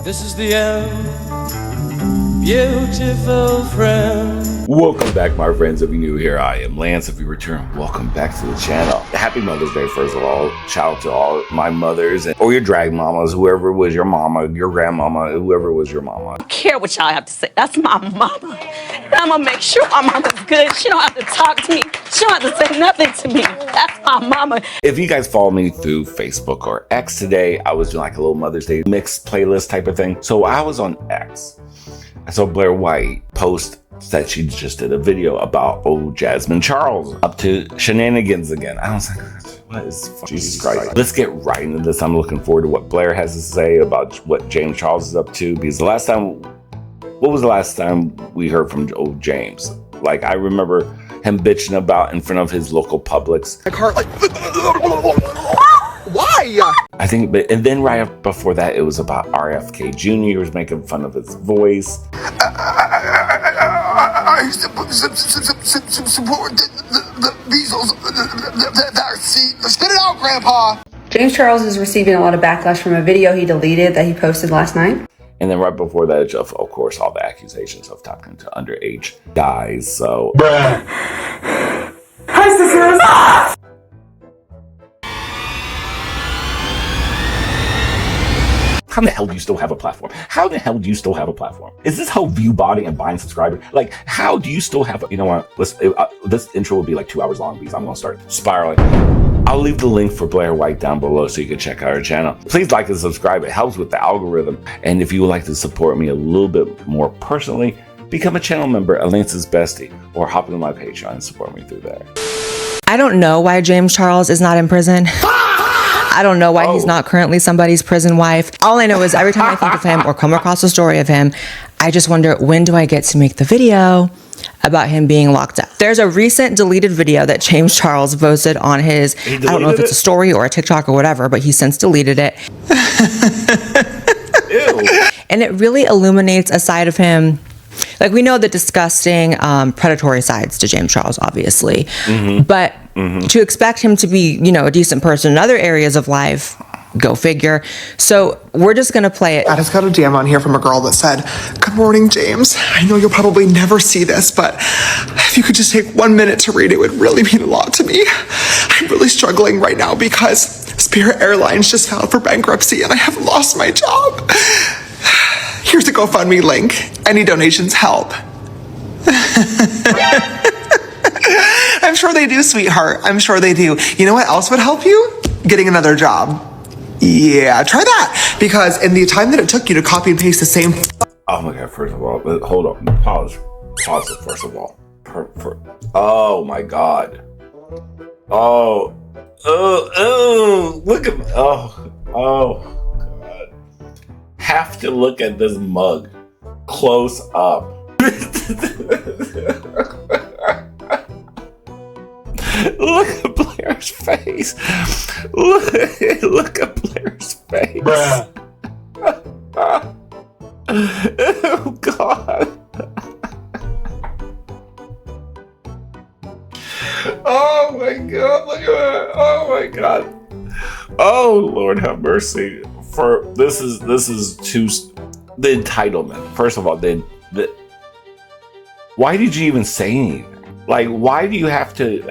This is the end, beautiful friend. Welcome back, my friends. If you're new here, I am Lance. If you return, welcome back to the channel. Happy Mother's Day, first of all. Shout out to all my mothers or your drag mamas, whoever was your mama, your grandmama, whoever was your mama. I don't care what y'all have to say. That's my mama. And I'm gonna make sure my mama's good. She don't have to talk to me. She don't have to say nothing to me. That's my mama. If you guys follow me through Facebook or X today, I was doing like a little Mother's Day mixed playlist type of thing. So I was on X. I saw Blaire White post that she just did a video about old Jasmine Charles up to shenanigans again. I was like, what is Jesus Christ? Let's get right into this. I'm looking forward to what Blaire has to say about what James Charles is up to, because what was the last time we heard from old James? Like, I remember him bitching about in front of his local Publix. My heart, like, why? I think, and then right before that, it was about RFK Jr. He was making fun of his voice. I support the measles vaccine. Spit it out, Grandpa. James Charles is receiving a lot of backlash from a video he deleted that he posted last night. And then right before that, of course, all the accusations of talking to underage guys. So, Bruh. Hi, sisters! how the hell do you still have a platform? How the hell do you still have a platform? Is this how view botting and buying subscribers? Like, how do you still have, you know what? This intro will be like 2 hours long because I'm going to start spiraling. I'll leave the link for Blaire White down below so you can check out her channel. Please like and subscribe. It helps with the algorithm. And if you would like to support me a little bit more personally, become a channel member at Lance's Bestie, or hop into my Patreon and support me through there. I don't know why James Charles is not in prison. I don't know why he's not currently somebody's prison wife. All I know is every time I think of him or come across a story of him, I just wonder, when do I get to make the video about him being locked up? There's a recent deleted video that James Charles posted on his, I don't know if it's a story or a TikTok or whatever, but he since deleted it. Ew. And it really illuminates a side of him. Like, we know the disgusting, predatory sides to James Charles, obviously. But to expect him to be, you know, a decent person in other areas of life, go figure. So we're just going to play it. I just got a DM on here from a girl that said, "Good morning, James. I know you'll probably never see this, but if you could just take 1 minute to read it, would really mean a lot to me. I'm really struggling right now because Spirit Airlines just filed for bankruptcy and I have lost my job. Here's the GoFundMe link. Any donations help." I'm sure they do, sweetheart. I'm sure they do. You know what else would help you? Getting another job. Yeah, try that. Because in the time that it took you to copy and paste the same... Oh my God, first of all, hold on. Pause it, first of all. Oh my God. Oh, look at, oh God. Have to look at this mug close up. Look at Blaire's face. Look at Blaire's face. Bruh. Oh God. Oh my God, look at that. Oh my God. Oh Lord have mercy. For this is too, the entitlement. First of all, why did you even say anything? Like, why do you have to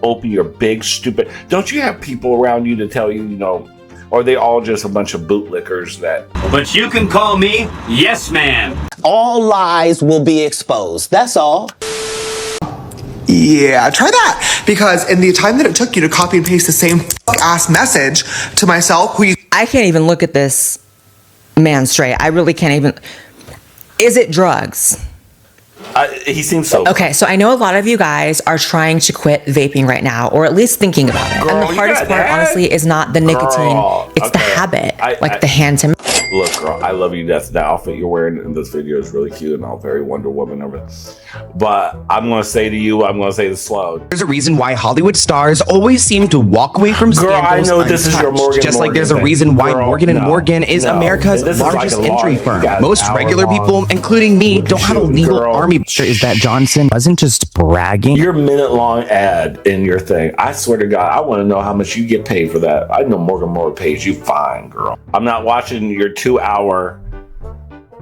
open your big stupid? Don't you have people around you to tell you, you know, or are they all just a bunch of bootlickers that? But you can call me Yes Man. All lies will be exposed. That's all. Yeah, try that. Because in the time that it took you to copy and paste the same ass message to myself, I can't even look at this man straight. I really can't even. Is it drugs? He seems so. Okay, so I know a lot of you guys are trying to quit vaping right now, or at least thinking about it. Girl, and the hardest part, honestly, is not the nicotine. It's the habit, the hand to. Look, girl, I love you. That's the outfit you're wearing in this video is really cute and all very Wonder Woman over it. But I'm gonna say to you, I'm gonna say this slow. There's a reason why Hollywood stars always seem to walk away from scandals. Girl, I know this is your Morgan. Just like there's a reason why Morgan & Morgan is America's largest injury firm. Most regular people, including me, don't have a legal army. Is that Johnson wasn't just bragging? Your minute-long ad in your thing. I swear to God, I want to know how much you get paid for that. I know Morgan Moore pays you fine, girl. I'm not watching your 2 hour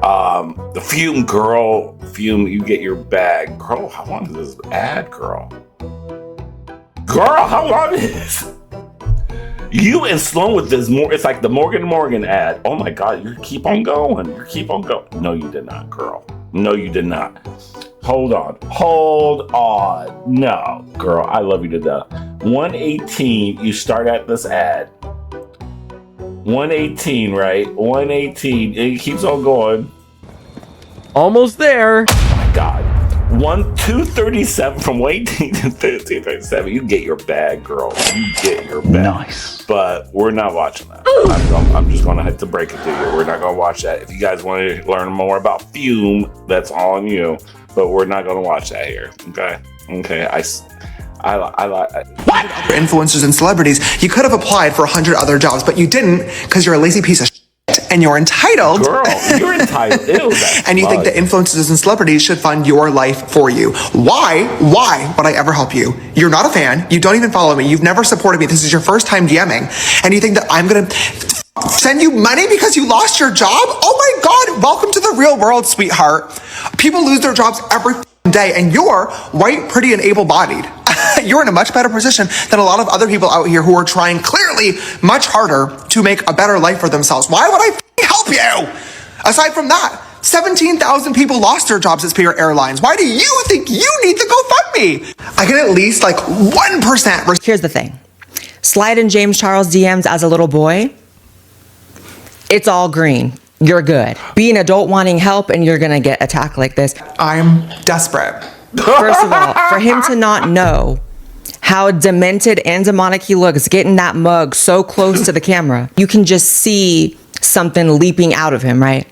The Fume girl, Fume, you get your bag. Girl, how long is this ad, girl? Girl, how long is this? You and Sloan with this more, it's like the Morgan ad. Oh my God, you keep on going. You keep on going. No, you did not, girl. No, you did not. Hold on. No, girl, I love you to death. 118, you start at this ad. 118, right? 118. It keeps on going. Almost there. Oh my God. 237 from 118 to 237. You get your bag, girl. You get your bag. Nice. But we're not watching that. I'm just going to have to break it to you. We're not going to watch that. If you guys want to learn more about Fume, that's on you. But we're not going to watch that here. Okay? Okay. I like what? Other influencers and celebrities, you could have applied for 100 other jobs, but you didn't because you're a lazy piece of shit and you're entitled. Girl, you're entitled. Ew, and you think that influencers and celebrities should fund your life for you. Why would I ever help you? You're not a fan. You don't even follow me. You've never supported me. This is your first time DMing. And you think that I'm going to send you money because you lost your job? Oh my God. Welcome to the real world, sweetheart. People lose their jobs every day and you're white, pretty, and able-bodied. You're in a much better position than a lot of other people out here who are trying clearly much harder to make a better life for themselves. Why would I help you? Aside from that, 17,000 people lost their jobs at Spirit Airlines. Why do you think you need the GoFundMe? I get at least like 1%. Here's the thing. Slide in James Charles DMs as a little boy. It's all green. You're good. Be an adult wanting help and you're going to get attacked like this. I'm desperate. First of all, for him to not know how demented and demonic he looks, getting that mug so close to the camera, you can just see something leaping out of him, right?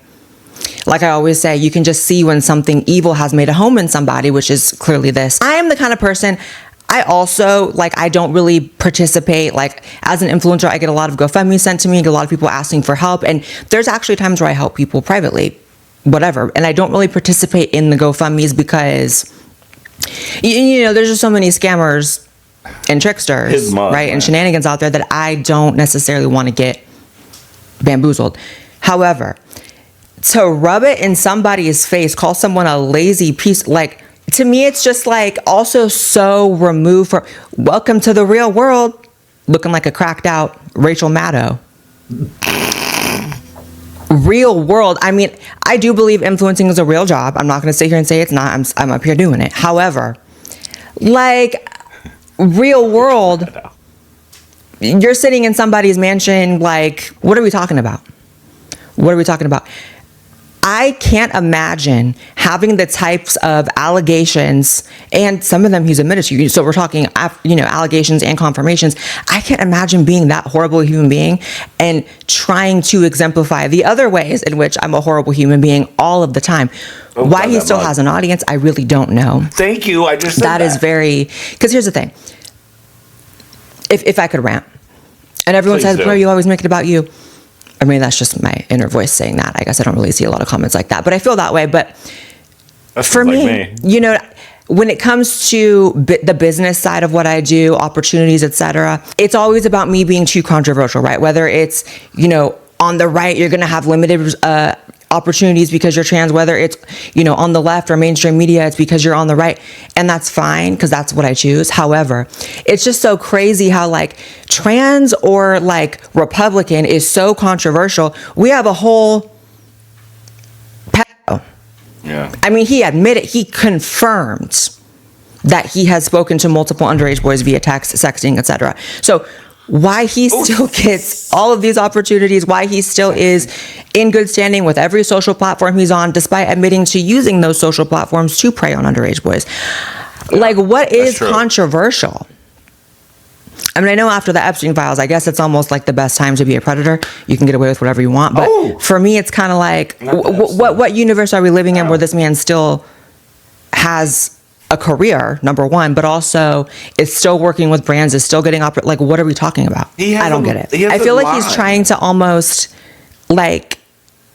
Like I always say, you can just see when something evil has made a home in somebody, which is clearly this. I am the kind of person, I also, I don't really participate. Like, as an influencer, I get a lot of GoFundMe sent to me, I get a lot of people asking for help, and there's actually times where I help people privately, whatever. And I don't really participate in the GoFundMes because, you know, there's just so many scammers and tricksters, right? And shenanigans out there that I don't necessarily want to get bamboozled. However, to rub it in somebody's face, call someone a lazy piece, to me, it's just also so removed from welcome to the real world, looking like a cracked out Rachel Maddow. Real world. I mean, I do believe influencing is a real job. I'm not going to sit here and say it's not. I'm up here doing it. However, real world, you're sitting in somebody's mansion. What are we talking about? What are we talking about? I can't imagine having the types of allegations, and some of them he's admitted to. So we're talking, allegations and confirmations. I can't imagine being that horrible human being and trying to exemplify the other ways in which I'm a horrible human being all of the time. Why he still has an audience, I really don't know. Thank you. I just said that is very, because here's the thing. If I could rant, and everyone says, Blaire, you always make it about you. I mean, that's just my inner voice saying that. I guess I don't really see a lot of comments like that, but I feel that way. But for me, when it comes to the business side of what I do, opportunities, etc., it's always about me being too controversial, right? Whether it's, on the right, you're going to have limited opportunities because you're trans, whether it's, on the left or mainstream media, it's because you're on the right. And that's fine because that's what I choose. However, it's just so crazy how trans or Republican is so controversial. We have a whole pedo. Yeah. I mean, he admitted, he confirmed that he has spoken to multiple underage boys via text, sexting, etc. So why he still gets all of these opportunities, why he still is in good standing with every social platform he's on, despite admitting to using those social platforms to prey on underage boys. What is controversial? I mean, I know after the Epstein files, I guess it's almost the best time to be a predator. You can get away with whatever you want. But for me, it's kind of what universe are we living in where this man still has a career, number one, but also is still working with brands, is still getting what are we talking about? I don't get it. I feel like he's trying to almost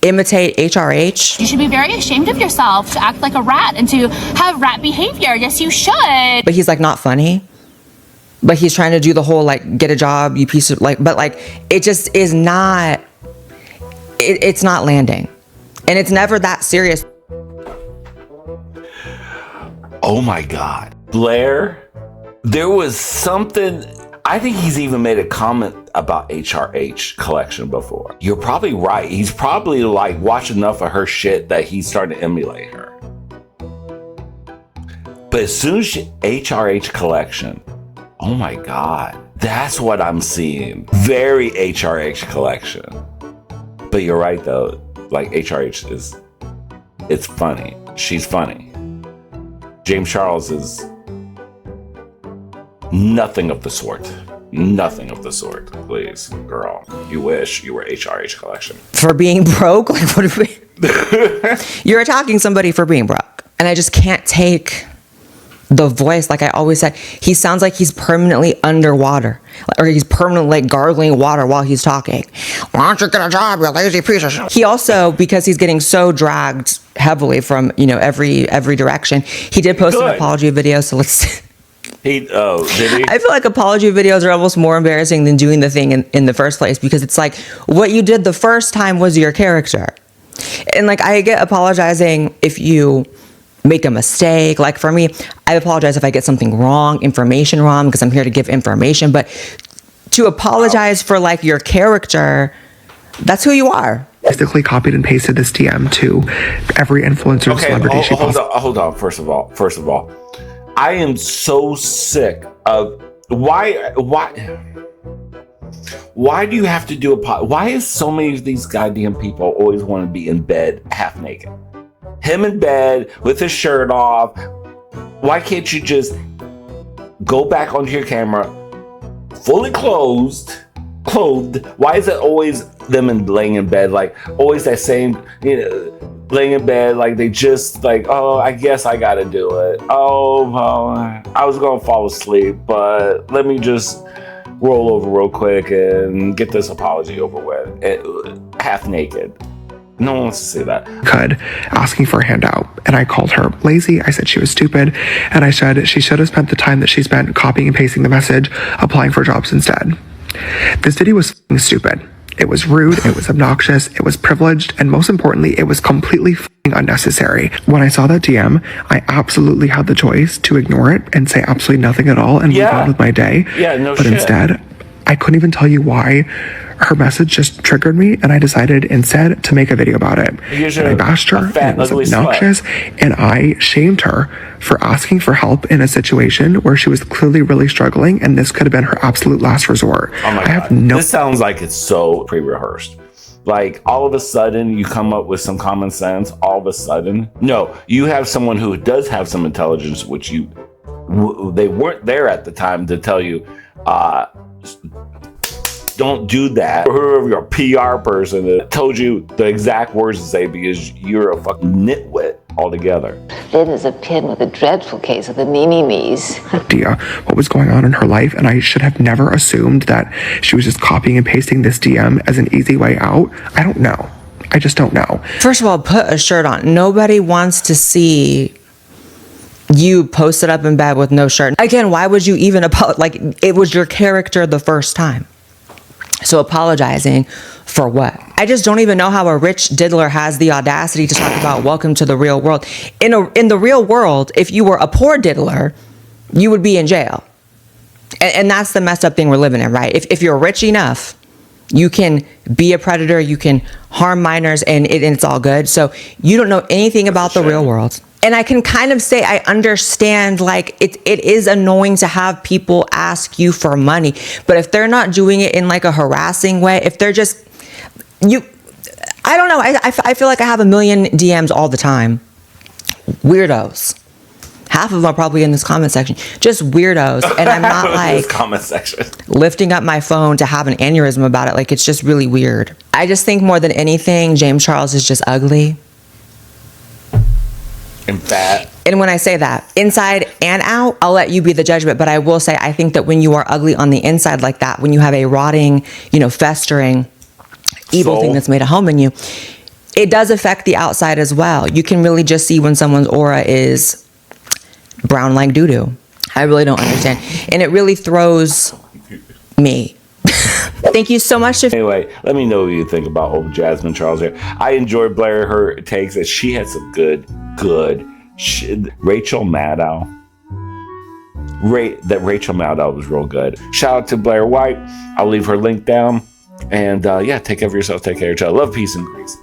imitate HRH. You should be very ashamed of yourself to act like a rat and to have rat behavior. Yes, you should. But he's not funny. But he's trying to do the whole get a job, you piece of but it just is not, it's not landing. And it's never that serious. Oh my God. Blaire, there was something, I think he's even made a comment about HRH collection before. You're probably right. He's probably like watched enough of her shit that he's starting to emulate her. But as soon as HRH collection, oh my God, that's what I'm seeing. Very HRH collection. But you're right though, like HRH is, it's funny. She's funny. James Charles is nothing of the sort. Nothing of the sort. Please, girl. You wish you were HRH collection. For being broke? Like, what if we... You're attacking somebody for being broke. And I just can't take the voice. Like I always said, he sounds like he's permanently underwater. Or he's permanently like gargling water while he's talking. Why don't you get a job, you lazy piece of shit? He also, because he's getting so dragged heavily from, you know, every direction, he did post an apology video, so let's... Did he? I feel like apology videos are almost more embarrassing than doing the thing in the first place, because it's like what you did the first time was your character. And like I get apologizing if you make a mistake. Like for me, I apologize if I get something wrong, information wrong, because I'm here to give information. But to apologize for like your character, that's who you are. Basically copied and pasted this DM to every influencer and celebrity she posted. Hold on. First of all, I am so sick of why do you have to do why is so many of these goddamn people always want to be in bed half naked? Him in bed with his shirt off. Why can't you just go back onto your camera fully clothed? Why is it always them laying in bed, like always that same, you know, laying in bed, like they just like, oh, I guess I gotta do it. Oh, well, I was gonna fall asleep, but let me just roll over real quick and get this apology over with. Half naked. No one wants to see that. Asking for a handout, and I called her lazy. I said she was stupid, and I said she should have spent the time that she spent copying and pasting the message, applying for jobs instead. This video was f***ing stupid. It was rude, it was obnoxious, it was privileged, and most importantly, it was completely f***ing unnecessary. When I saw that DM, I absolutely had the choice to ignore it and say absolutely nothing at all and move on with my day. But instead, I couldn't even tell you why. Her message just triggered me, and I decided instead to make a video about it. And I bashed her, and it was obnoxious, and I shamed her for asking for help in a situation where she was clearly really struggling, and this could have been her absolute last resort. Oh my God. This sounds like it's so pre-rehearsed. Like all of a sudden you come up with some common sense, all of a sudden. No, you have someone who does have some intelligence, which they weren't there at the time to tell you, don't do that. Or whoever your PR person that told you the exact words to say because you're a fucking nitwit altogether. Then there's a pin with a dreadful case of the me's. Idea what was going on in her life, and I should have never assumed that she was just copying and pasting this DM as an easy way out. I don't know. I just don't know. First of all, put a shirt on. Nobody wants to see you posted up in bed with no shirt. Again, why would you even apologize? Like, it was your character the first time. So apologizing for what? I just don't even know how a rich diddler has the audacity to talk about welcome to the real world. In the real world, if you were a poor diddler, you would be in jail. And that's the messed up thing we're living in, right? If you're rich enough, you can be a predator, you can harm minors, and it's all good. So you don't know anything about the real world. And I can kind of say I understand, like, it is annoying to have people ask you for money. But if they're not doing it in, like, a harassing way, if they're just, I don't know. I feel like I have a million DMs all the time. Weirdos. Half of them are probably in this comment section. Just weirdos. And I'm not, like, comment section, lifting up my phone to have an aneurysm about it. Like, it's just really weird. I just think more than anything, James Charles is just ugly. And fat. And when I say that, inside and out, I'll let you be the judgment. But I will say, I think that when you are ugly on the inside like that, when you have a rotting, festering, evil thing that's made a home in you, it does affect the outside as well. You can really just see when someone's aura is brown like doo-doo. I really don't understand. And it really throws me. Thank you so much. Anyway, let me know what you think about old Jasmine Charles here. I enjoyed Blaire, her takes, that she had some good Rachel Maddow. Rachel Maddow was real good. Shout out to Blaire White. I'll leave her link down. And yeah, take care of yourself. Take care of each other. Love, peace, and grace.